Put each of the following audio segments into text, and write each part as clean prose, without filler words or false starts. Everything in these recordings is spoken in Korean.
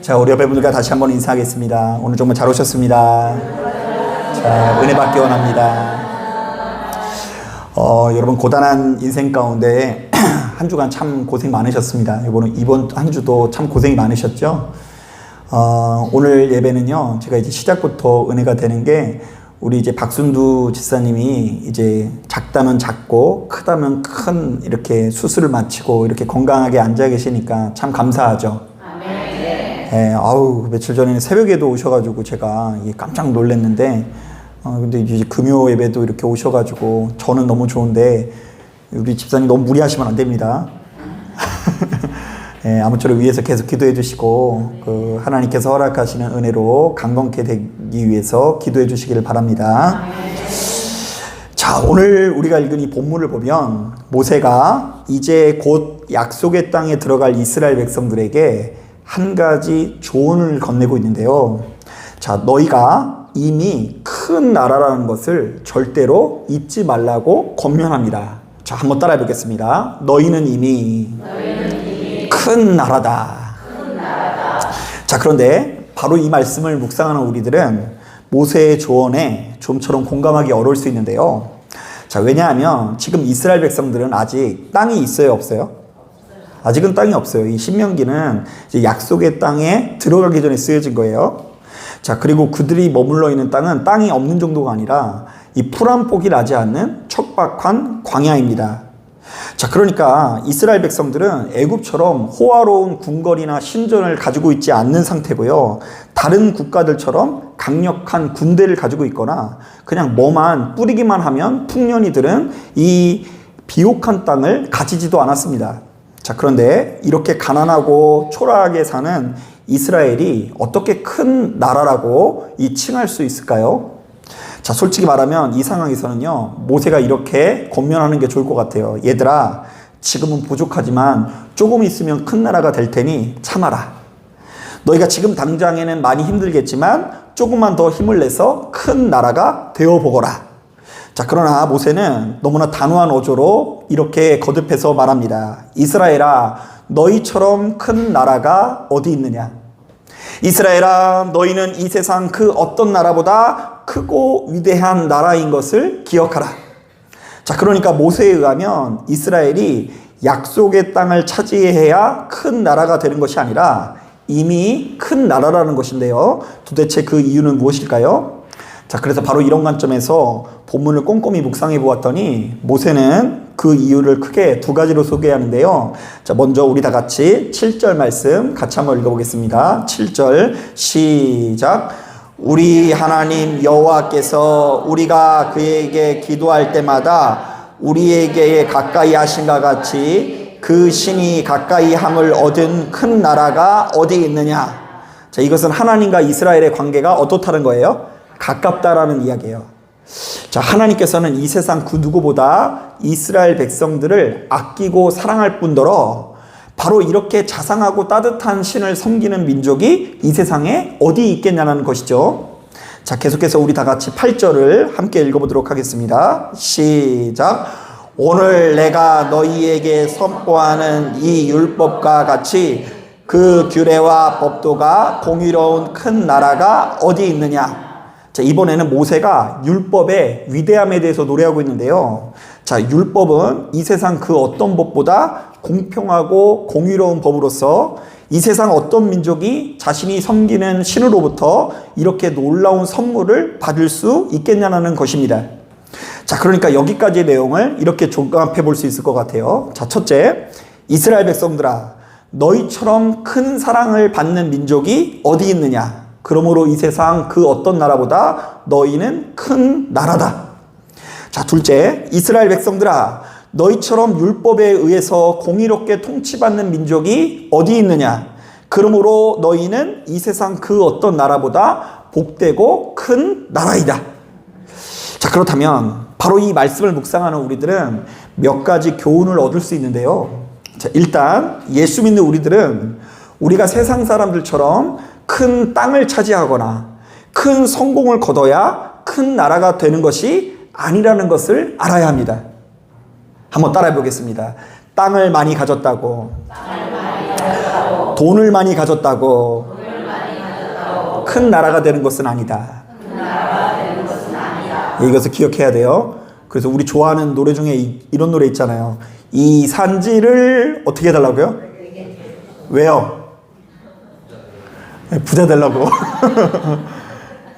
자, 우리 여러분들과 다시 한번 인사하겠습니다. 오늘 정말 잘 오셨습니다. 자, 은혜 받기 원합니다. 여러분 고단한 인생 가운데 한 주간 참 고생 많으셨습니다. 이번 한 주도 참 고생이 많으셨죠? 오늘 예배는요, 제가 이제 시작부터 은혜가 되는 게 우리 이제 박순두 집사님이 이제 작다면 작고 크다면 큰 이렇게 수술을 마치고 이렇게 건강하게 앉아 계시니까 참 감사하죠. 네, 며칠 전에는 새벽에도 오셔가지고 제가 깜짝 놀랐는데, 근데 이제 금요 예배도 이렇게 오셔가지고 저는 너무 좋은데 우리 집사님 너무 무리하시면 안 됩니다. 네, 아무쪼록 위해서 계속 기도해 주시고 하나님께서 허락하시는 은혜로 강건케 되기 위해서 기도해 주시기를 바랍니다. 자, 오늘 우리가 읽은 이 본문을 보면 모세가 이제 곧 약속의 땅에 들어갈 이스라엘 백성들에게 한 가지 조언을 건네고 있는데요. 자, 너희가 이미 큰 나라라는 것을 절대로 잊지 말라고 권면합니다. 자, 한번 따라해 보겠습니다. 너희는 이미 큰 나라다. 자, 그런데 바로 이 말씀을 묵상하는 우리들은 모세의 조언에 좀처럼 공감하기 어려울 수 있는데요. 자, 왜냐하면 지금 이스라엘 백성들은 아직 땅이 있어요, 없어요? 아직은 땅이 없어요. 이 신명기는 이제 약속의 땅에 들어가기 전에 쓰여진 거예요. 자, 그리고 그들이 머물러 있는 땅은 땅이 없는 정도가 아니라 이 풀 한 폭이 나지 않는 척박한 광야입니다. 자, 그러니까 이스라엘 백성들은 애굽처럼 호화로운 궁궐이나 신전을 가지고 있지 않는 상태고요. 다른 국가들처럼 강력한 군대를 가지고 있거나 그냥 뭐만 뿌리기만 하면 풍년이들은 이 비옥한 땅을 가지지도 않았습니다. 자, 그런데 이렇게 가난하고 초라하게 사는 이스라엘이 어떻게 큰 나라라고 칭할 수 있을까요? 자, 솔직히 말하면 이 상황에서는요, 모세가 이렇게 권면하는 게 좋을 것 같아요. 얘들아, 지금은 부족하지만 조금 있으면 큰 나라가 될 테니 참아라. 너희가 지금 당장에는 많이 힘들겠지만 조금만 더 힘을 내서 큰 나라가 되어보거라. 자, 그러나 모세는 너무나 단호한 어조로 이렇게 거듭해서 말합니다. 이스라엘아, 너희처럼 큰 나라가 어디 있느냐? 이스라엘아, 너희는 이 세상 그 어떤 나라보다 크고 위대한 나라인 것을 기억하라. 자, 그러니까 모세에 의하면 이스라엘이 약속의 땅을 차지해야 큰 나라가 되는 것이 아니라 이미 큰 나라라는 것인데요. 도대체 그 이유는 무엇일까요? 자, 그래서 바로 이런 관점에서 본문을 꼼꼼히 묵상해 보았더니 모세는 그 이유를 크게 두 가지로 소개하는데요. 자, 먼저 우리 다 같이 7절 말씀 같이 한번 읽어보겠습니다. 7절 시작. 우리 하나님 여호와께서 우리가 그에게 기도할 때마다 우리에게 가까이 하신과 같이 그 신이 가까이 함을 얻은 큰 나라가 어디 있느냐? 자, 이것은 하나님과 이스라엘의 관계가 어떻다는 거예요? 가깝다라는 이야기예요. 자, 하나님께서는 이 세상 그 누구보다 이스라엘 백성들을 아끼고 사랑할 뿐더러 바로 이렇게 자상하고 따뜻한 신을 섬기는 민족이 이 세상에 어디 있겠냐는 것이죠. 자, 계속해서 우리 다 같이 8절을 함께 읽어보도록 하겠습니다. 시작. 오늘 내가 너희에게 선포하는 이 율법과 같이 그 규례와 법도가 공의로운 큰 나라가 어디 있느냐? 자, 이번에는 모세가 율법의 위대함에 대해서 노래하고 있는데요. 자, 율법은 이 세상 그 어떤 법보다 공평하고 공의로운 법으로서 이 세상 어떤 민족이 자신이 섬기는 신으로부터 이렇게 놀라운 선물을 받을 수 있겠냐는 것입니다. 자, 그러니까 여기까지의 내용을 이렇게 종합해 볼 수 있을 것 같아요. 자, 첫째, 이스라엘 백성들아, 너희처럼 큰 사랑을 받는 민족이 어디 있느냐? 그러므로 이 세상 그 어떤 나라보다 너희는 큰 나라다. 자, 둘째, 이스라엘 백성들아, 너희처럼 율법에 의해서 공의롭게 통치받는 민족이 어디 있느냐? 그러므로 너희는 이 세상 그 어떤 나라보다 복되고 큰 나라이다. 자, 그렇다면 바로 이 말씀을 묵상하는 우리들은 몇 가지 교훈을 얻을 수 있는데요. 자, 일단 예수 믿는 우리들은 우리가 세상 사람들처럼 큰 땅을 차지하거나 큰 성공을 거둬야 큰 나라가 되는 것이 아니라는 것을 알아야 합니다. 한번 따라해 보겠습니다. 땅을 많이 가졌다고 돈을 많이 가졌다고 큰 나라가 되는 것은 아니다. 이것을 기억해야 돼요. 그래서 우리 좋아하는 노래 중에 이런 노래 있잖아요. 이 산지를 어떻게 해달라고요? 왜요? 부자 되려고.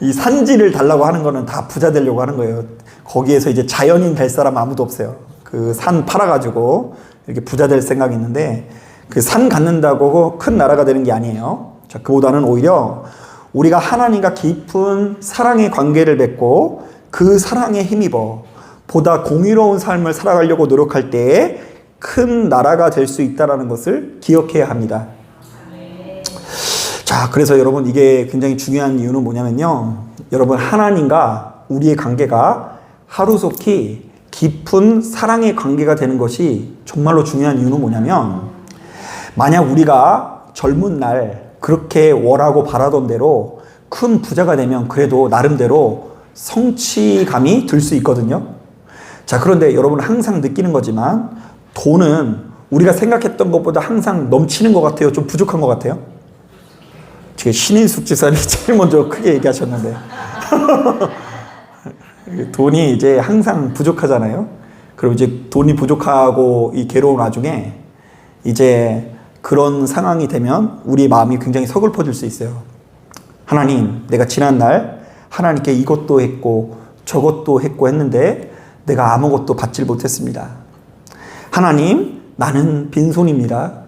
이 산지를 달라고 하는 거는 다 부자 되려고 하는 거예요. 거기에서 이제 자연인 될 사람 아무도 없어요. 그 산 팔아가지고 이렇게 부자 될 생각이 있는데 그 산 갖는다고 큰 나라가 되는 게 아니에요. 자, 그보다는 오히려 우리가 하나님과 깊은 사랑의 관계를 맺고 그 사랑에 힘입어 보다 공의로운 삶을 살아가려고 노력할 때에 큰 나라가 될 수 있다는 것을 기억해야 합니다. 자, 그래서 여러분 이게 굉장히 중요한 이유는 뭐냐면요. 여러분 하나님과 우리의 관계가 하루속히 깊은 사랑의 관계가 되는 것이 정말로 중요한 이유는 뭐냐면 만약 우리가 젊은 날 그렇게 원하고 바라던 대로 큰 부자가 되면 그래도 나름대로 성취감이 들 수 있거든요. 자, 그런데 여러분 항상 느끼는 거지만 돈은 우리가 생각했던 것보다 항상 넘치는 것 같아요? 좀 부족한 것 같아요? 지금 신인숙 지사님 제일 먼저 크게 얘기하셨는데 돈이 이제 항상 부족하잖아요. 그럼 이제 돈이 부족하고 이 괴로운 와중에 이제 그런 상황이 되면 우리 마음이 굉장히 서글퍼질 수 있어요. 하나님, 내가 지난날 하나님께 이것도 했고 저것도 했고 했는데 내가 아무것도 받질 못했습니다. 하나님, 나는 빈손입니다.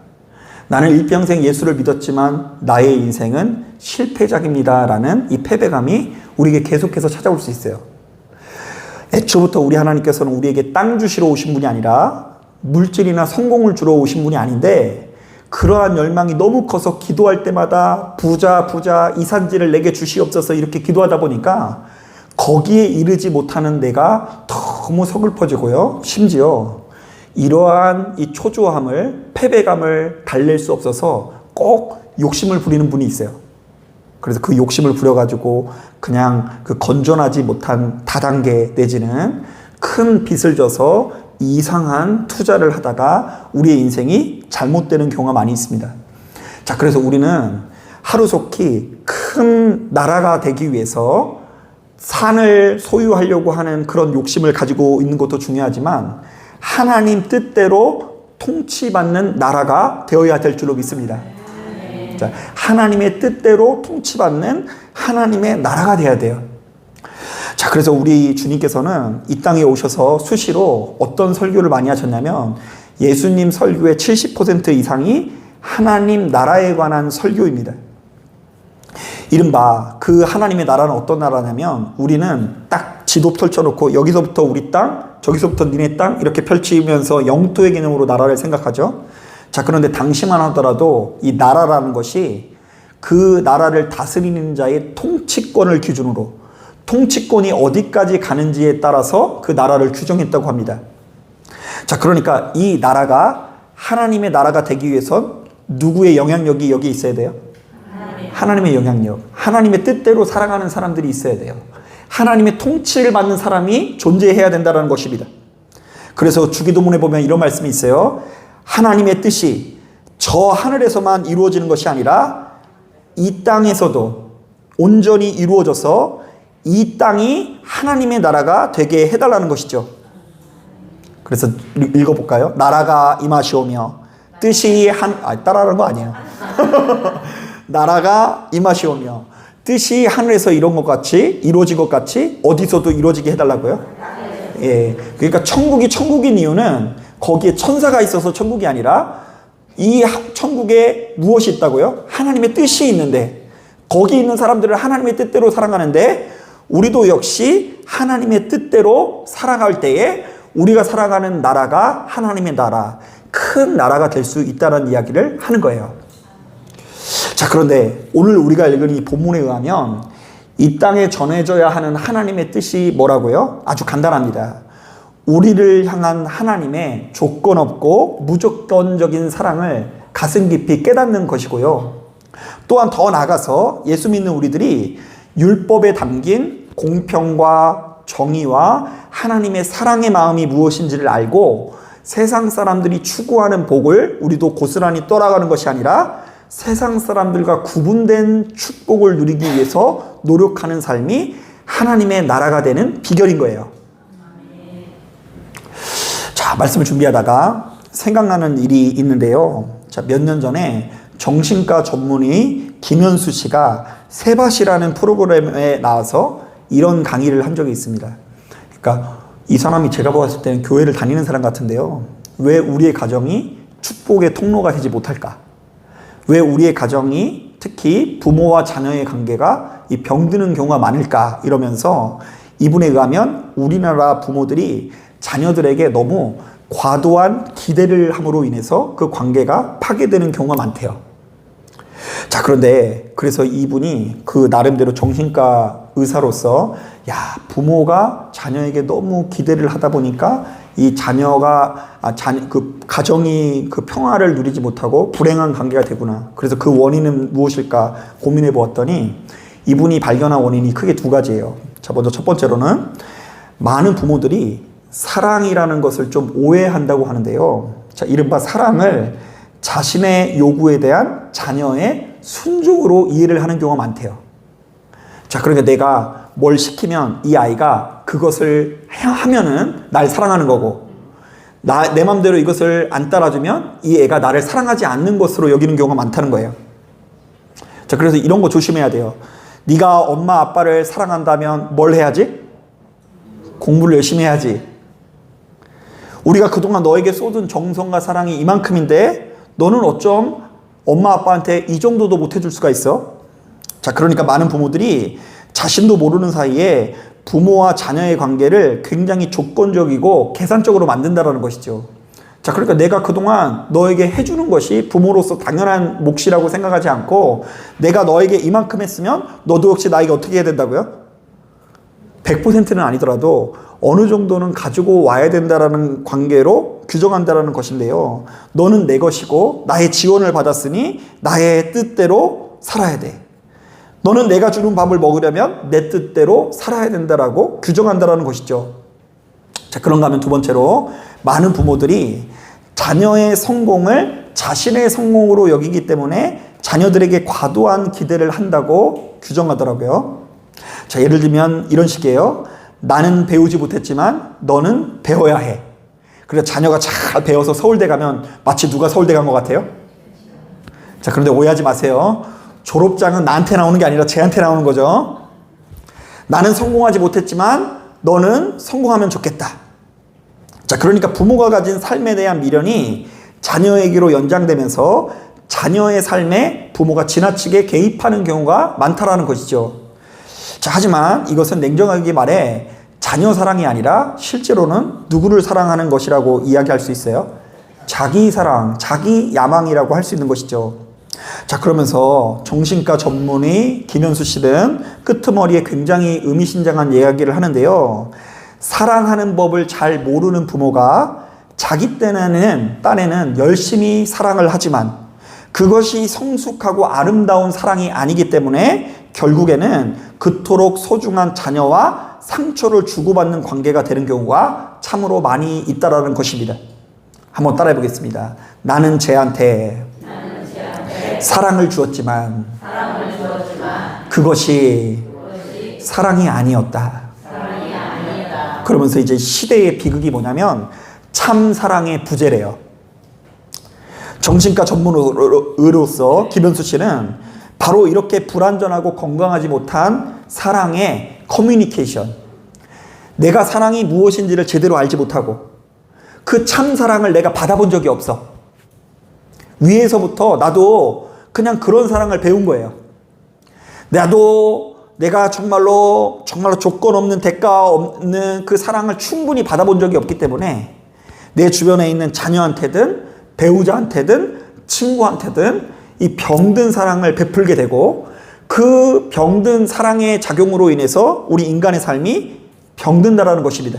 나는 일평생 예수를 믿었지만 나의 인생은 실패작입니다. 라는 이 패배감이 우리에게 계속해서 찾아올 수 있어요. 애초부터 우리 하나님께서는 우리에게 땅 주시러 오신 분이 아니라 물질이나 성공을 주러 오신 분이 아닌데 그러한 열망이 너무 커서 기도할 때마다 부자 이 산지를 내게 주시옵소서 이렇게 기도하다 보니까 거기에 이르지 못하는 내가 너무 서글퍼지고요. 심지어 이러한 이 초조함을 패배감을 달랠 수 없어서 꼭 욕심을 부리는 분이 있어요. 그래서 그 욕심을 부려가지고 그냥 그 건전하지 못한 다단계 내지는 큰 빚을 져서 이상한 투자를 하다가 우리의 인생이 잘못되는 경우가 많이 있습니다. 자, 그래서 우리는 하루속히 큰 나라가 되기 위해서 산을 소유하려고 하는 그런 욕심을 가지고 있는 것도 중요하지만 하나님 뜻대로 통치받는 나라가 되어야 될 줄로 믿습니다. 자, 하나님의 뜻대로 통치받는 하나님의 나라가 돼야 돼요. 자, 그래서 우리 주님께서는 이 땅에 오셔서 수시로 어떤 설교를 많이 하셨냐면 예수님 설교의 70% 이상이 하나님 나라에 관한 설교입니다. 이른바 그 하나님의 나라는 어떤 나라냐면 우리는 딱 지도 펼쳐놓고 여기서부터 우리 땅, 저기서부터 니네 땅 이렇게 펼치면서 영토의 개념으로 나라를 생각하죠. 자, 그런데 당시만 하더라도 이 나라라는 것이 그 나라를 다스리는 자의 통치권을 기준으로 통치권이 어디까지 가는지에 따라서 그 나라를 규정했다고 합니다. 자, 그러니까 이 나라가 하나님의 나라가 되기 위해선 누구의 영향력이 여기 있어야 돼요? 하나님의 영향력, 하나님의 뜻대로 살아가는 사람들이 있어야 돼요. 하나님의 통치를 받는 사람이 존재해야 된다는 것입니다. 그래서 주기도문에 보면 이런 말씀이 있어요. 하나님의 뜻이 저 하늘에서만 이루어지는 것이 아니라 이 땅에서도 온전히 이루어져서 이 땅이 하나님의 나라가 되게 해달라는 것이죠. 그래서 읽어볼까요? 나라가 임하시오며 뜻이 따라하는 거 아니에요. 나라가 임하시오며 뜻이 하늘에서 이런 것 같이 이루어진 것 같이 어디서도 이루어지게 해달라고요? 예, 그러니까 천국이 천국인 이유는 거기에 천사가 있어서 천국이 아니라 이 천국에 무엇이 있다고요? 하나님의 뜻이 있는데 거기 있는 사람들을 하나님의 뜻대로 살아가는데 우리도 역시 하나님의 뜻대로 살아갈 때에 우리가 살아가는 나라가 하나님의 나라, 큰 나라가 될 수 있다는 이야기를 하는 거예요. 자, 그런데 오늘 우리가 읽은 이 본문에 의하면 이 땅에 전해져야 하는 하나님의 뜻이 뭐라고요? 아주 간단합니다. 우리를 향한 하나님의 조건 없고 무조건적인 사랑을 가슴 깊이 깨닫는 것이고요. 또한 더 나아가서 예수 믿는 우리들이 율법에 담긴 공평과 정의와 하나님의 사랑의 마음이 무엇인지를 알고 세상 사람들이 추구하는 복을 우리도 고스란히 따라가는 것이 아니라 세상 사람들과 구분된 축복을 누리기 위해서 노력하는 삶이 하나님의 나라가 되는 비결인 거예요. 자, 말씀을 준비하다가 생각나는 일이 있는데요. 자, 몇 년 전에 정신과 전문의 김현수 씨가 세밭이라는 프로그램에 나와서 이런 강의를 한 적이 있습니다. 그러니까 이 사람이 제가 봤을 때는 교회를 다니는 사람 같은데요. 왜 우리의 가정이 축복의 통로가 되지 못할까? 왜 우리의 가정이 특히 부모와 자녀의 관계가 이 병드는 경우가 많을까? 이러면서 이분에 의하면 우리나라 부모들이 자녀들에게 너무 과도한 기대를 함으로 인해서 그 관계가 파괴되는 경우가 많대요. 자, 그런데 그래서 이분이 그 나름대로 정신과 의사로서 부모가 자녀에게 너무 기대를 하다 보니까 이 자녀가 그 가정이 그 평화를 누리지 못하고 불행한 관계가 되구나. 그래서 그 원인은 무엇일까 고민해 보았더니 이분이 발견한 원인이 크게 두 가지예요. 자, 먼저 첫 번째로는 많은 부모들이 사랑이라는 것을 좀 오해한다고 하는데요. 자, 이른바 사랑을 자신의 요구에 대한 자녀의 순종으로 이해를 하는 경우가 많대요. 자, 그러니까 내가 뭘 시키면 이 아이가 그것을 하면은 날 사랑하는 거고, 내 맘대로 이것을 안 따라주면 이 애가 나를 사랑하지 않는 것으로 여기는 경우가 많다는 거예요. 자, 그래서 이런 거 조심해야 돼요. 네가 엄마 아빠를 사랑한다면 뭘 해야지? 공부를 열심히 해야지. 우리가 그동안 너에게 쏟은 정성과 사랑이 이만큼인데 너는 어쩜 엄마 아빠한테 이 정도도 못 해줄 수가 있어? 자, 그러니까 많은 부모들이 자신도 모르는 사이에 부모와 자녀의 관계를 굉장히 조건적이고 계산적으로 만든다는 것이죠. 자, 그러니까 내가 그동안 너에게 해주는 것이 부모로서 당연한 몫이라고 생각하지 않고 내가 너에게 이만큼 했으면 너도 역시 나에게 어떻게 해야 된다고요? 100%는 아니더라도 어느 정도는 가지고 와야 된다라는 관계로 규정한다라는 것인데요. 너는 내 것이고 나의 지원을 받았으니 나의 뜻대로 살아야 돼. 너는 내가 주는 밥을 먹으려면 내 뜻대로 살아야 된다라고 규정한다라는 것이죠. 자, 그런가 하면 두 번째로 많은 부모들이 자녀의 성공을 자신의 성공으로 여기기 때문에 자녀들에게 과도한 기대를 한다고 규정하더라고요. 자, 예를 들면 이런 식이에요. 나는 배우지 못했지만 너는 배워야 해. 그래서 자녀가 잘 배워서 서울대 가면 마치 누가 서울대 간 것 같아요? 자, 그런데 오해하지 마세요. 졸업장은 나한테 나오는 게 아니라 쟤한테 나오는 거죠. 나는 성공하지 못했지만 너는 성공하면 좋겠다. 자, 그러니까 부모가 가진 삶에 대한 미련이 자녀에게로 연장되면서 자녀의 삶에 부모가 지나치게 개입하는 경우가 많다라는 것이죠. 자, 하지만 이것은 냉정하게 말해 자녀 사랑이 아니라 실제로는 누구를 사랑하는 것이라고 이야기할 수 있어요? 자기 사랑, 자기 야망이라고 할 수 있는 것이죠. 자, 그러면서 정신과 전문의 김현수 씨는 끄트머리에 굉장히 의미심장한 이야기를 하는데요. 사랑하는 법을 잘 모르는 부모가 자기 딴에는 열심히 사랑을 하지만 그것이 성숙하고 아름다운 사랑이 아니기 때문에 결국에는 그토록 소중한 자녀와 상처를 주고받는 관계가 되는 경우가 참으로 많이 있다라는 것입니다. 한번 따라해 보겠습니다. 나는 쟤한테 사랑을 주었지만 그것이 사랑이 아니었다. 그러면서 이제 시대의 비극이 뭐냐면 참 사랑의 부재래요. 정신과 전문의로서 김현수 씨는 바로 이렇게 불완전하고 건강하지 못한 사랑의 커뮤니케이션, 내가 사랑이 무엇인지를 제대로 알지 못하고 그 참 사랑을 내가 받아본 적이 없어. 위에서부터 나도 그냥 그런 사랑을 배운 거예요. 내가 정말로 조건 없는 대가 없는 그 사랑을 충분히 받아본 적이 없기 때문에 내 주변에 있는 자녀한테든 배우자한테든 친구한테든 이 병든 사랑을 베풀게 되고 그 병든 사랑의 작용으로 인해서 우리 인간의 삶이 병든다라는 것입니다.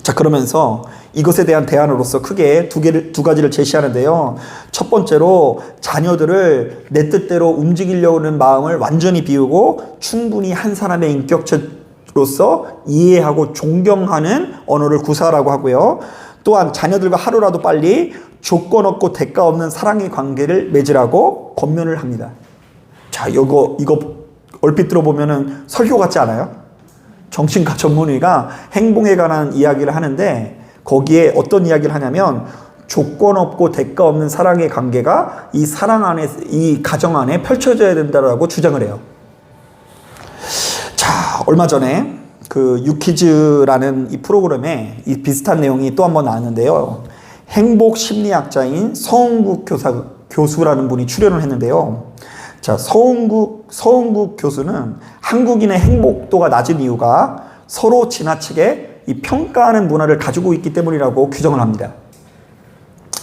자, 그러면서 이것에 대한 대안으로서 크게 두 가지를 제시하는데요. 첫 번째로 자녀들을 내 뜻대로 움직이려고 하는 마음을 완전히 비우고 충분히 한 사람의 인격체로서 이해하고 존경하는 언어를 구사하라고 하고요. 또한 자녀들과 하루라도 빨리 조건 없고 대가 없는 사랑의 관계를 맺으라고 권면을 합니다. 자, 이거 얼핏 들어보면은 설교 같지 않아요? 정신과 전문의가 행복에 관한 이야기를 하는데 거기에 어떤 이야기를 하냐면 조건 없고 대가 없는 사랑의 관계가 이 사랑 안에, 이 가정 안에 펼쳐져야 된다라고 주장을 해요. 자, 얼마 전에 그 유키즈라는 이 프로그램에 이 비슷한 내용이 또 한 번 나왔는데요. 행복 심리학자인 서은국 교수라는 분이 출연을 했는데요. 자, 서은국 교수는 한국인의 행복도가 낮은 이유가 서로 지나치게 이 평가하는 문화를 가지고 있기 때문이라고 규정을 합니다.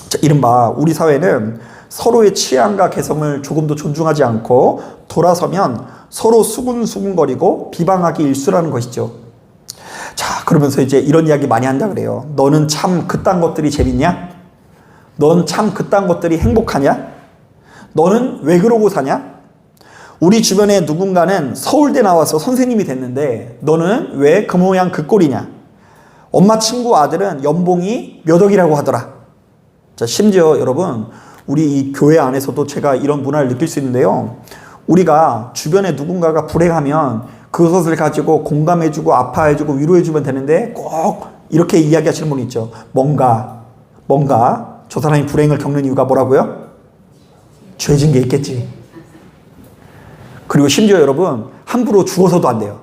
자, 이른바 우리 사회는 서로의 취향과 개성을 조금도 존중하지 않고 돌아서면 서로 수군수군거리고 비방하기 일쑤라는 것이죠. 자, 그러면서 이제 이런 이야기 많이 한다 그래요. 너는 참 그딴 것들이 재밌냐? 넌 참 그딴 것들이 행복하냐? 너는 왜 그러고 사냐? 우리 주변에 누군가는 서울대 나와서 선생님이 됐는데 너는 왜 그 모양 그 꼴이냐? 엄마 친구 아들은 연봉이 몇 억이라고 하더라. 자, 심지어 여러분, 우리 이 교회 안에서도 제가 이런 문화를 느낄 수 있는데요. 우리가 주변에 누군가가 불행하면 그것을 가지고 공감해주고 아파해주고 위로해주면 되는데 꼭 이렇게 이야기하시는 분이 있죠. 뭔가 저 사람이 불행을 겪는 이유가 뭐라고요? 죄진 게 있겠지. 그리고 심지어 여러분, 함부로 죽어서도 안 돼요.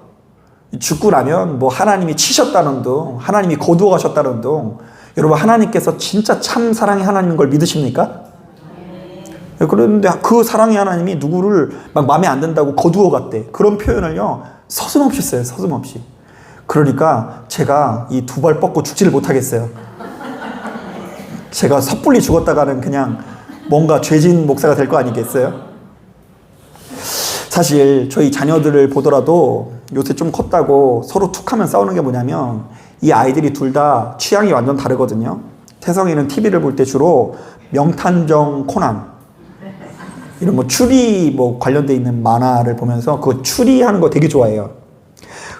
죽고 나면 뭐 하나님이 치셨다는 둥, 하나님이 거두어 가셨다는 둥. 여러분, 하나님께서 진짜 참 사랑의 하나님인 걸 믿으십니까? 그런데 그 사랑의 하나님이 누구를 막 마음에 안 든다고 거두어 갔대. 그런 표현을요, 서슴없이 써요. 서슴없이. 그러니까 제가 이 두 발 뻗고 죽지를 못하겠어요. 제가 섣불리 죽었다가는 그냥 뭔가 죄진 목사가 될 거 아니겠어요? 사실 저희 자녀들을 보더라도 요새 좀 컸다고 서로 툭하면 싸우는 게 뭐냐면 이 아이들이 둘 다 취향이 완전 다르거든요. 태성이는 TV를 볼 때 주로 명탐정 코난 이런 뭐 추리 뭐 관련돼 있는 만화를 보면서 그 추리하는 거 되게 좋아해요.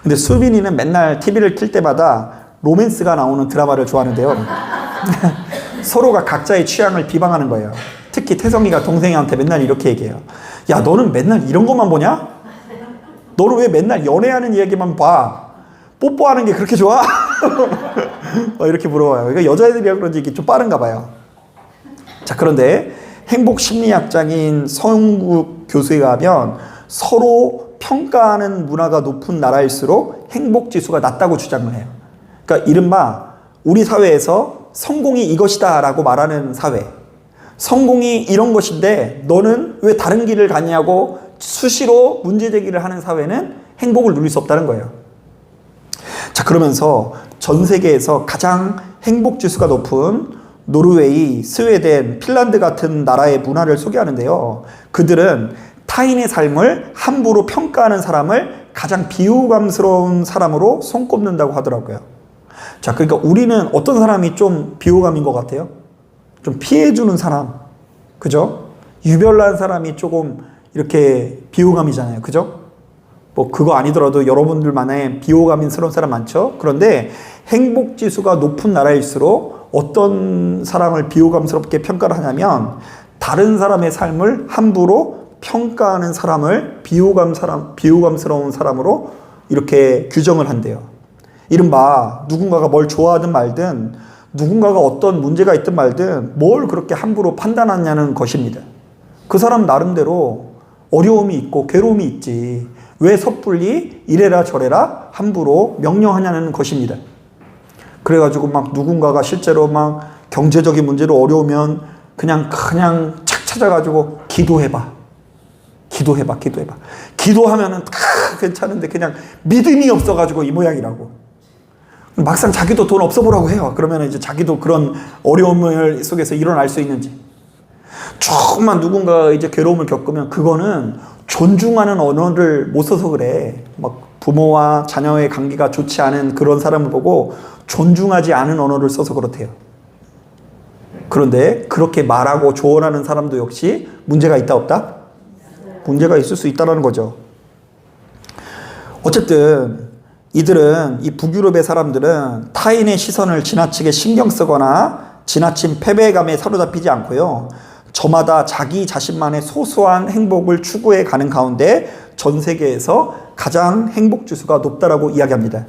근데 수빈이는 맨날 TV를 킬 때마다 로맨스가 나오는 드라마를 좋아하는데요. 서로가 각자의 취향을 비방하는 거예요. 특히 태성이가 동생한테 맨날 이렇게 얘기해요. 야, 너는 맨날 이런 것만 보냐? 너는 왜 맨날 연애하는 이야기만 봐? 뽀뽀하는 게 그렇게 좋아? 이렇게 물어봐요. 그러니까 여자애들이라 그런지 이게 좀 빠른가 봐요. 자, 그런데 행복 심리학자인 서은국 교수에 가면 서로 평가하는 문화가 높은 나라일수록 행복 지수가 낮다고 주장을 해요. 그러니까 이른바 우리 사회에서 성공이 이것이다 라고 말하는 사회, 성공이 이런 것인데 너는 왜 다른 길을 가냐고 수시로 문제제기를 하는 사회는 행복을 누릴 수 없다는 거예요. 자, 그러면서 전 세계에서 가장 행복 지수가 높은 노르웨이, 스웨덴, 핀란드 같은 나라의 문화를 소개하는데요. 그들은 타인의 삶을 함부로 평가하는 사람을 가장 비호감스러운 사람으로 손꼽는다고 하더라고요. 자, 그러니까 우리는 어떤 사람이 좀 비호감인 것 같아요? 좀 피해주는 사람, 그죠? 유별난 사람이 조금 이렇게 비호감이잖아요, 그죠? 뭐 그거 아니더라도 여러분들만의 비호감스러운 사람 많죠? 그런데 행복지수가 높은 나라일수록 어떤 사람을 비호감스럽게 평가를 하냐면 다른 사람의 삶을 함부로 평가하는 사람을 비호감스러운 사람으로 이렇게 규정을 한대요. 이른바 누군가가 뭘 좋아하든 말든 누군가가 어떤 문제가 있든 말든 뭘 그렇게 함부로 판단하냐는 것입니다. 그 사람 나름대로 어려움이 있고 괴로움이 있지. 왜 섣불리 이래라 저래라 함부로 명령하냐는 것입니다. 그래가지고 막 누군가가 실제로 막 경제적인 문제로 어려우면 그냥 착 찾아가지고 기도해봐. 기도하면은 다 괜찮은데 그냥 믿음이 없어가지고 이 모양이라고. 막상 자기도 돈 없어 보라고 해요. 그러면 이제 자기도 그런 어려움 속에서 일어날 수 있는지. 조금만 누군가 이제 괴로움을 겪으면 그거는 존중하는 언어를 못 써서 그래. 막 부모와 자녀의 관계가 좋지 않은 그런 사람을 보고 존중하지 않은 언어를 써서 그렇대요. 그런데 그렇게 말하고 조언하는 사람도 역시 문제가 있다 없다? 문제가 있을 수 있다는 거죠. 어쨌든 이들은, 이 북유럽의 사람들은 타인의 시선을 지나치게 신경 쓰거나 지나친 패배감에 사로잡히지 않고요. 저마다 자기 자신만의 소소한 행복을 추구해 가는 가운데 전 세계에서 가장 행복 지수가 높다라고 이야기합니다.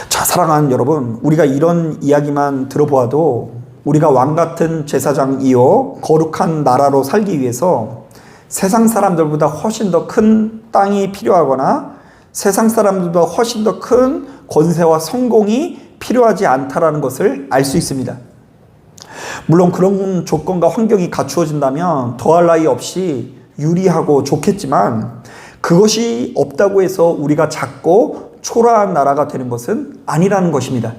자, 사랑하는 여러분, 우리가 이런 이야기만 들어보아도 우리가 왕 같은 제사장이요 거룩한 나라로 살기 위해서 세상 사람들보다 훨씬 더 큰 땅이 필요하거나 세상 사람들보다 훨씬 더 큰 권세와 성공이 필요하지 않다라는 것을 알 수 있습니다. 물론 그런 조건과 환경이 갖추어진다면 더할 나위 없이 유리하고 좋겠지만 그것이 없다고 해서 우리가 작고 초라한 나라가 되는 것은 아니라는 것입니다.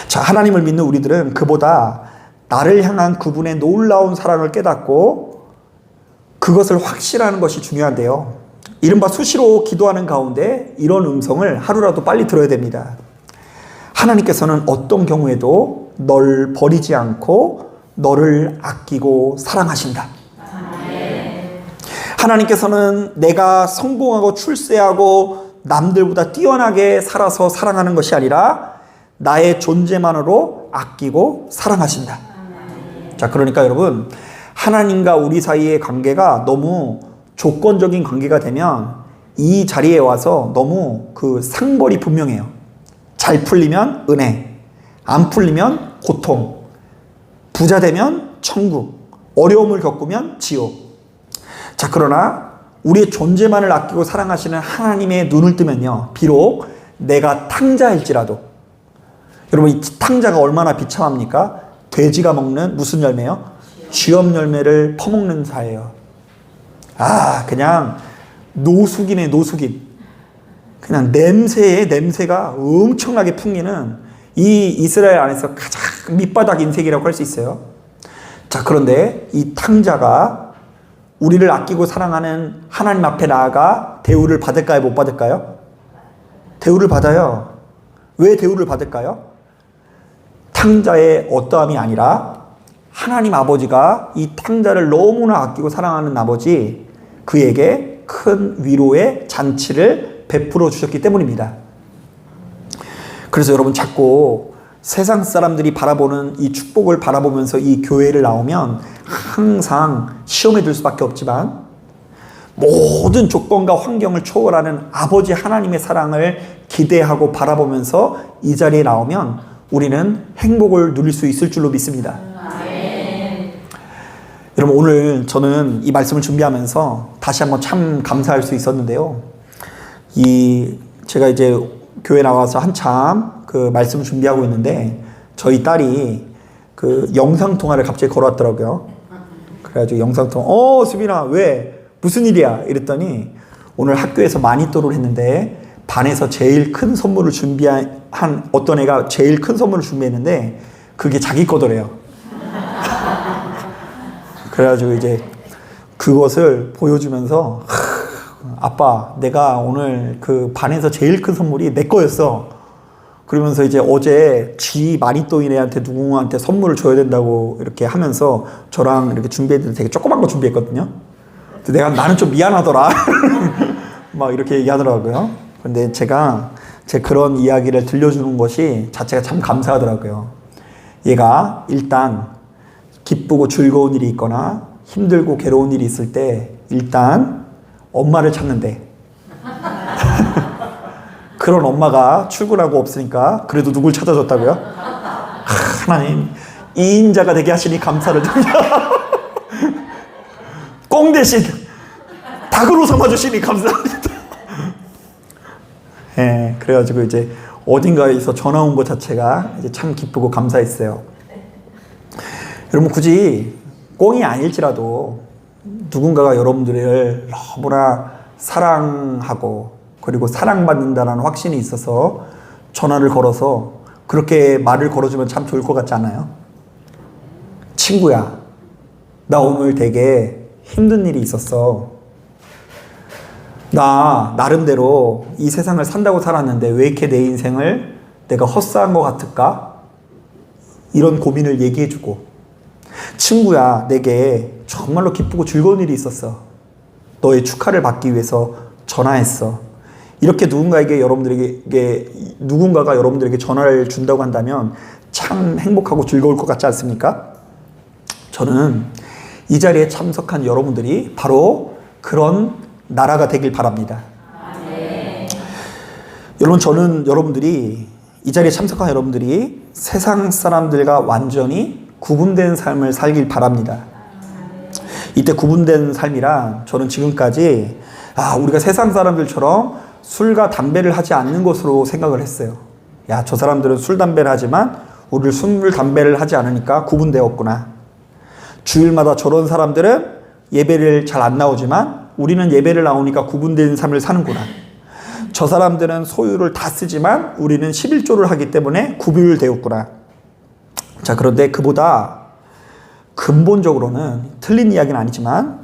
자, 하나님을 믿는 우리들은 그보다 나를 향한 그분의 놀라운 사랑을 깨닫고 그것을 확실하는 것이 중요한데요. 이른바 수시로 기도하는 가운데 이런 음성을 하루라도 빨리 들어야 됩니다. 하나님께서는 어떤 경우에도 널 버리지 않고 너를 아끼고 사랑하신다. 하나님께서는 내가 성공하고 출세하고 남들보다 뛰어나게 살아서 사랑하는 것이 아니라 나의 존재만으로 아끼고 사랑하신다. 자, 그러니까 여러분, 하나님과 우리 사이의 관계가 너무 조건적인 관계가 되면 이 자리에 와서 너무 그 상벌이 분명해요. 잘 풀리면 은혜, 안 풀리면 고통, 부자 되면 천국, 어려움을 겪으면 지옥. 자, 그러나 우리의 존재만을 아끼고 사랑하시는 하나님의 눈을 뜨면요, 비록 내가 탕자일지라도, 여러분 이 탕자가 얼마나 비참합니까? 돼지가 먹는 무슨 열매요? 쥐엄 열매를 퍼먹는 사예요. 아, 그냥 노숙이네, 노숙인. 그냥 냄새가 엄청나게 풍기는 이 이스라엘 안에서 가장 밑바닥 인생이라고 할 수 있어요. 자, 그런데 이 탕자가 우리를 아끼고 사랑하는 하나님 앞에 나아가 대우를 받을까요? 못 받을까요? 대우를 받아요. 왜 대우를 받을까요? 탕자의 어떠함이 아니라 하나님 아버지가 이 탕자를 너무나 아끼고 사랑하는 아버지, 그에게 큰 위로의 잔치를 베풀어 주셨기 때문입니다. 그래서 여러분, 자꾸 세상 사람들이 바라보는 이 축복을 바라보면서 이 교회를 나오면 항상 시험에 들 수밖에 없지만 모든 조건과 환경을 초월하는 아버지 하나님의 사랑을 기대하고 바라보면서 이 자리에 나오면 우리는 행복을 누릴 수 있을 줄로 믿습니다. 여러분, 오늘 저는 이 말씀을 준비하면서 다시 한번 참 감사할 수 있었는데요. 제가 이제 교회 나와서 한참 그 말씀을 준비하고 있는데 저희 딸이 그 영상통화를 갑자기 걸어왔더라고요. 그래가지고 영상통화, 수빈아, 왜? 무슨 일이야? 이랬더니 오늘 학교에서 마니또를 했는데 반에서 제일 큰 선물을 준비한 어떤 애가 제일 큰 선물을 준비했는데 그게 자기 거더래요. 그래가지고 이제 그것을 보여주면서 아빠, 내가 오늘 그 반에서 제일 큰 선물이 내 거였어. 그러면서 이제 어제 지 마니또인 애한테 누구한테 선물을 줘야 된다고 이렇게 하면서 저랑 이렇게 준비했는데 되게 조그만 거 준비했거든요. 근데 나는 좀 미안하더라. 막 이렇게 얘기하더라고요. 근데 제가 제 그런 이야기를 들려주는 것이 자체가 참 감사하더라고요. 얘가 일단 기쁘고 즐거운 일이 있거나 힘들고 괴로운 일이 있을 때 일단 엄마를 찾는데 그런 엄마가 출근하고 없으니까 그래도 누굴 찾아줬다고요? 하나님, 이인자가 되게 하시니 감사를 드립니다. 꽁 대신 닭으로 삼아주시니 감사합니다. 네, 그래가지고 이제 어딘가에서 전화 온 것 자체가 이제 참 기쁘고 감사했어요. 여러분, 굳이 꽁이 아닐지라도 누군가가 여러분들을 너무나 사랑하고 그리고 사랑받는다는 확신이 있어서 전화를 걸어서 그렇게 말을 걸어주면 참 좋을 것 같지 않아요? 친구야, 나 오늘 되게 힘든 일이 있었어. 나 나름대로 이 세상을 산다고 살았는데 왜 이렇게 내 인생을 내가 헛살한 것 같을까? 이런 고민을 얘기해주고, 친구야, 내게 정말로 기쁘고 즐거운 일이 있었어. 너의 축하를 받기 위해서 전화했어. 이렇게 누군가가 여러분들에게 전화를 준다고 한다면 참 행복하고 즐거울 것 같지 않습니까? 저는 이 자리에 참석한 여러분들이 바로 그런 나라가 되길 바랍니다. 여러분, 저는 이 자리에 참석한 여러분들이 세상 사람들과 완전히 구분된 삶을 살길 바랍니다. 이때 구분된 삶이란 저는 지금까지 우리가 세상 사람들처럼 술과 담배를 하지 않는 것으로 생각을 했어요. 야, 저 사람들은 술, 담배를 하지만 우리를 술, 담배를 하지 않으니까 구분되었구나. 주일마다 저런 사람들은 예배를 잘 안 나오지만 우리는 예배를 나오니까 구분된 삶을 사는구나. 저 사람들은 소유를 다 쓰지만 우리는 11조를 하기 때문에 구별되었구나. 자, 그런데 그보다 근본적으로는 틀린 이야기는 아니지만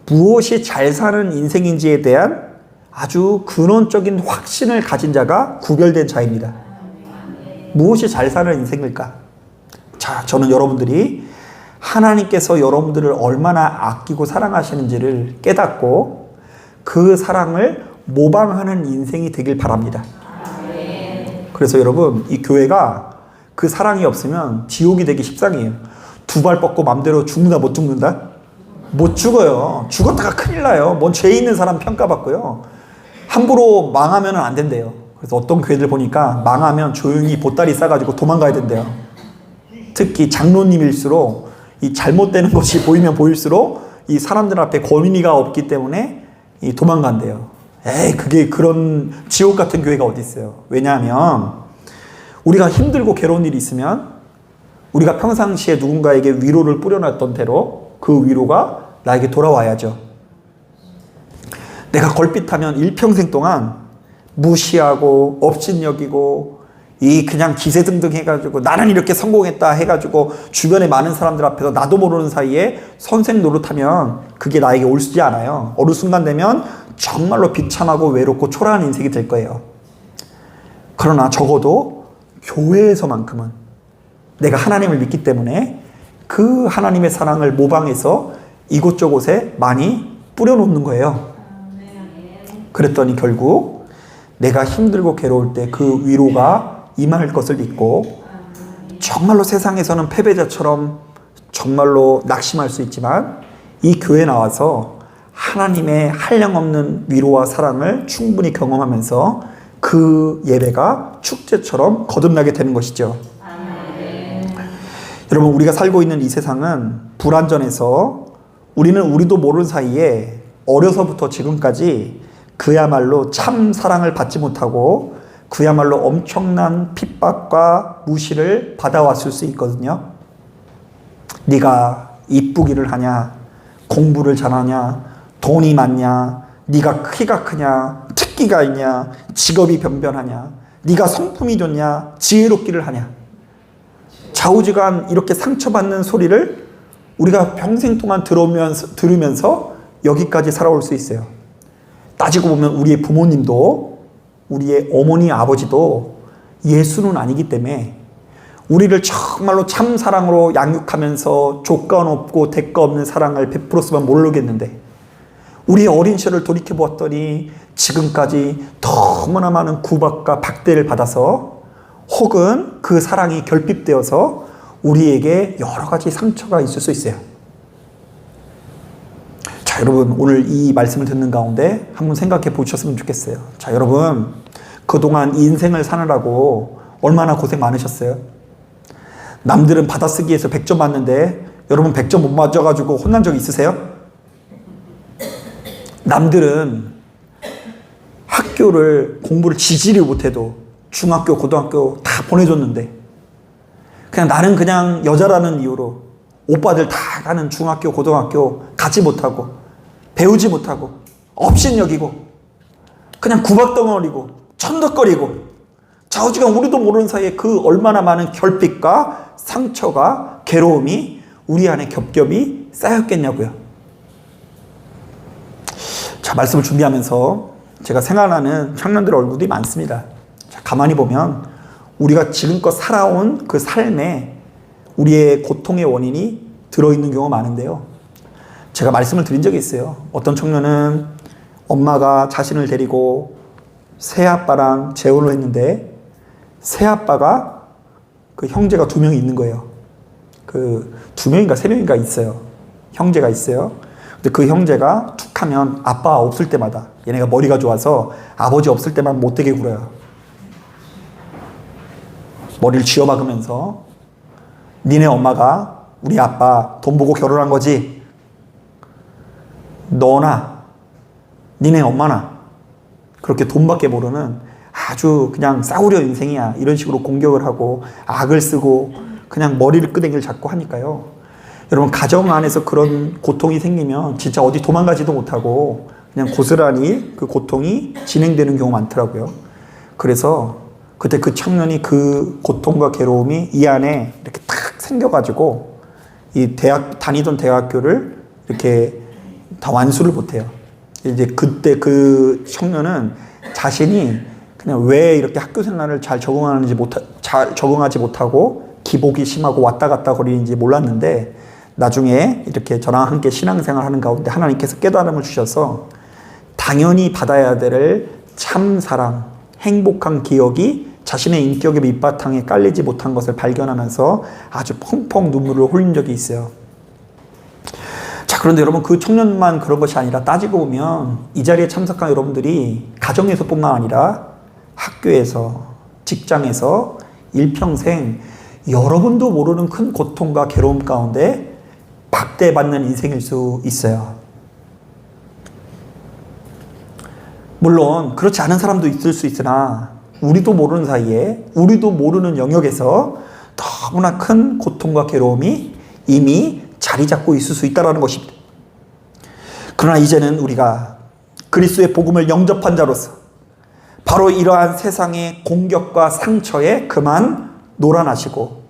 무엇이 잘 사는 인생인지에 대한 아주 근원적인 확신을 가진 자가 구별된 자입니다. 무엇이 잘 사는 인생일까? 자, 저는 여러분들이 하나님께서 여러분들을 얼마나 아끼고 사랑하시는지를 깨닫고 그 사랑을 모방하는 인생이 되길 바랍니다. 그래서 여러분, 이 교회가 그 사랑이 없으면 지옥이 되기 십상이에요. 두 발 뻗고 맘대로 죽는다 못 죽는다? 못 죽어요. 죽었다가 큰일 나요. 뭔 죄 있는 사람 평가받고요. 함부로 망하면 안 된대요. 그래서 어떤 교회들 보니까 망하면 조용히 보따리 싸가지고 도망가야 된대요. 특히 장로님일수록 이 잘못되는 것이 보이면 보일수록 이 사람들 앞에 권위가 없기 때문에 이 도망간대요. 그게 그런 지옥 같은 교회가 어디 있어요. 왜냐하면 우리가 힘들고 괴로운 일이 있으면 우리가 평상시에 누군가에게 위로를 뿌려놨던 대로 그 위로가 나에게 돌아와야죠. 내가 걸핏하면 일평생 동안 무시하고 업신여기고 그냥 기세등등 해가지고 나는 이렇게 성공했다 해가지고 주변에 많은 사람들 앞에서 나도 모르는 사이에 선생 노릇하면 그게 나에게 옳지 않아요. 어느 순간 되면 정말로 비참하고 외롭고 초라한 인생이 될 거예요. 그러나 적어도 교회에서만큼은 내가 하나님을 믿기 때문에 그 하나님의 사랑을 모방해서 이곳저곳에 많이 뿌려놓는 거예요. 그랬더니 결국 내가 힘들고 괴로울 때 그 위로가 임할 것을 믿고 정말로 세상에서는 패배자처럼 정말로 낙심할 수 있지만 이 교회에 나와서 하나님의 한량없는 위로와 사랑을 충분히 경험하면서 그 예배가 축제처럼 거듭나게 되는 것이죠. 여러분, 우리가 살고 있는 이 세상은 불완전해서 우리도 모르는 사이에 어려서부터 지금까지 그야말로 참 사랑을 받지 못하고 그야말로 엄청난 핍박과 무시를 받아왔을 수 있거든요. 네가 이쁘기를 하냐, 공부를 잘하냐, 돈이 많냐, 네가 키가 크냐, 특기가 있냐, 직업이 변변하냐, 네가 성품이 좋냐, 지혜롭기를 하냐. 좌우지간 이렇게 상처받는 소리를 우리가 평생 동안 들으면서 여기까지 살아올 수 있어요. 따지고 보면 우리의 부모님도 우리의 어머니 아버지도 예수는 아니기 때문에 우리를 정말로 참 사랑으로 양육하면서 조건 없고 대가 없는 사랑을 베풀었으면 모르겠는데 우리의 어린 시절을 돌이켜 보았더니 지금까지 너무나 많은 구박과 박대를 받아서 혹은 그 사랑이 결핍되어서 우리에게 여러 가지 상처가 있을 수 있어요. 자, 여러분, 오늘 이 말씀을 듣는 가운데 한번 생각해 보셨으면 좋겠어요. 자, 여러분, 그동안 인생을 사느라고 얼마나 고생 많으셨어요? 남들은 받아쓰기에서 100점 맞는데 여러분 100점 못 맞아가지고 혼난 적 있으세요? 남들은 학교를 공부를 지지를 못해도 중학교, 고등학교 다 보내줬는데 그냥 나는 그냥 여자라는 이유로 오빠들 다 가는 중학교, 고등학교 가지 못하고 배우지 못하고 업신여기고 그냥 구박덩어리고 천덕거리고 좌우지간 우리도 모르는 사이에 그 얼마나 많은 결핍과 상처가 괴로움이 우리 안에 겹겹이 쌓였겠냐고요. 자, 말씀을 준비하면서 제가 생각나는 청년들 얼굴이 많습니다. 자, 가만히 보면 우리가 지금껏 살아온 그 삶에 우리의 고통의 원인이 들어있는 경우가 많은데요. 제가 말씀을 드린 적이 있어요. 어떤 청년은 엄마가 자신을 데리고 새아빠랑 재혼을 했는데 새아빠가 그 형제가 2명이 있는 거예요. 그 2명인가 3명인가 있어요. 형제가 있어요. 근데 그 형제가 툭 하면 아빠 없을 때마다 얘네가 머리가 좋아서 아버지 없을 때만 못되게 굴어요. 머리를 쥐어박으면서 니네 엄마가 우리 아빠 돈 보고 결혼한 거지? 너나 니네 엄마나 그렇게 돈밖에 모르는 아주 그냥 싸우려 인생이야. 이런 식으로 공격을 하고 악을 쓰고 그냥 머리를 끄댕이를 잡고 하니까요. 여러분 가정 안에서 그런 고통이 생기면 진짜 어디 도망가지도 못하고 그냥 고스란히 그 고통이 진행되는 경우가 많더라고요. 그래서 그때 그 청년이 그 고통과 괴로움이 이 안에 이렇게 탁 생겨가지고 이 다니던 대학교를 이렇게 다 완수를 못해요. 이제 그때 그 청년은 자신이 그냥 왜 이렇게 학교 생활을 잘 적응하지 못하고 기복이 심하고 왔다 갔다 거리는지 몰랐는데 나중에 이렇게 저랑 함께 신앙생활 하는 가운데 하나님께서 깨달음을 주셔서 당연히 받아야 될 참사랑, 행복한 기억이 자신의 인격의 밑바탕에 깔리지 못한 것을 발견하면서 아주 펑펑 눈물을 흘린 적이 있어요. 자, 그런데 여러분 그 청년만 그런 것이 아니라 따지고 보면 이 자리에 참석한 여러분들이 가정에서뿐만 아니라 학교에서, 직장에서 일평생 여러분도 모르는 큰 고통과 괴로움 가운데 박대받는 인생일 수 있어요. 물론 그렇지 않은 사람도 있을 수 있으나 우리도 모르는 사이에 우리도 모르는 영역에서 너무나 큰 고통과 괴로움이 이미 자리 잡고 있을 수 있다는 것입니다. 그러나 이제는 우리가 그리스도의 복음을 영접한 자로서 바로 이러한 세상의 공격과 상처에 그만 놀아나시고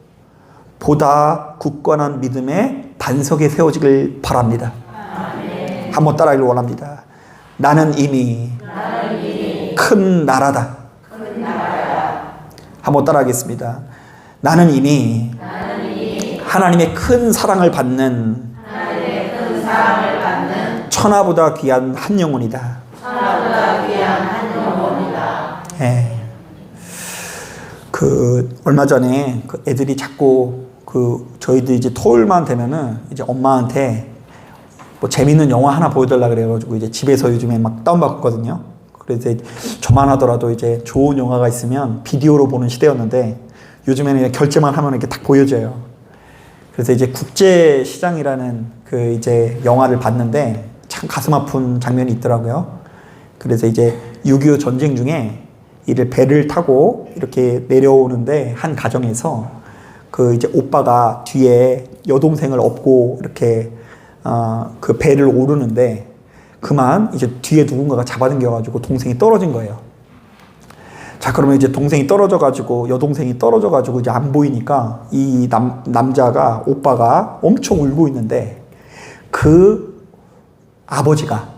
보다 굳건한 믿음의 반석에 세워지길 바랍니다. 한번 따라하기를 원합니다. 나는 이미 큰 나라다. 한번 따라하겠습니다. 나는 이미 하나님의 큰 사랑을 받는 천하보다 귀한 한 영혼이다. 예. 얼마 전에 그 애들이 자꾸 저희도 이제 토요일만 되면은 이제 엄마한테 뭐 재밌는 영화 하나 보여달라 그래가지고 이제 집에서 요즘에 막 다운받았거든요. 그래서 저만 하더라도 이제 좋은 영화가 있으면 비디오로 보는 시대였는데 요즘에는 그냥 결제만 하면 이렇게 딱 보여져요. 그래서 이제 국제시장이라는 그 이제 영화를 봤는데 참 가슴 아픈 장면이 있더라고요. 그래서 이제 6.25 전쟁 중에 이를 배를 타고 이렇게 내려오는데 한 가정에서 그 이제 오빠가 뒤에 여동생을 업고 이렇게 그 배를 오르는데 그만 이제 뒤에 누군가가 잡아당겨가지고 동생이 떨어진 거예요. 자, 그러면 이제 동생이 떨어져가지고 여동생이 떨어져가지고 이제 안 보이니까 이 남자가 오빠가 엄청 울고 있는데 그 아버지가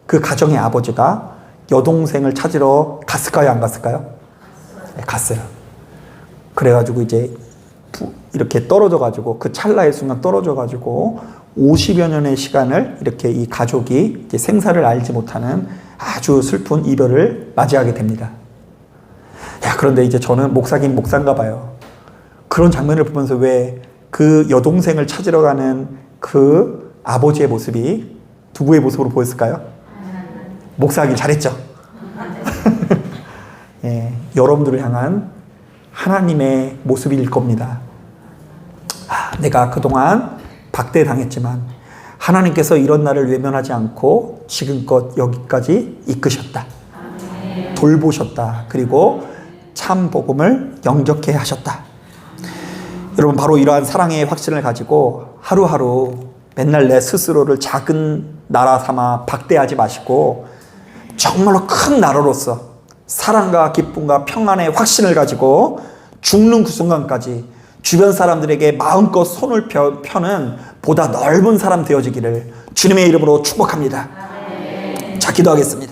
그 가정의 아버지가 여동생을 찾으러 갔을까요? 안 갔을까요? 네, 갔어요. 그래가지고 이제 이렇게 떨어져가지고 그 찰나의 순간 떨어져가지고 50여 년의 시간을 이렇게 이 가족이 이제 생사를 알지 못하는 아주 슬픈 이별을 맞이하게 됩니다. 야, 그런데 이제 저는 목사긴 목사인가 봐요. 그런 장면을 보면서 왜 그 여동생을 찾으러 가는 그 아버지의 모습이 누구의 모습으로 보였을까요? 목사하길 잘했죠. 예, 여러분들을 향한 하나님의 모습일 겁니다. 내가 그동안 박대당했지만 하나님께서 이런 나를 외면하지 않고 지금껏 여기까지 이끄셨다. 돌보셨다. 그리고 참 복음을 영접케 하셨다. 여러분, 바로 이러한 사랑의 확신을 가지고 하루하루 맨날 내 스스로를 작은 나라 삼아 박대하지 마시고 정말로 큰 나라로서 사랑과 기쁨과 평안의 확신을 가지고 죽는 그 순간까지 주변 사람들에게 마음껏 손을 펴는 보다 넓은 사람 되어지기를 주님의 이름으로 축복합니다. 자, 기도하겠습니다.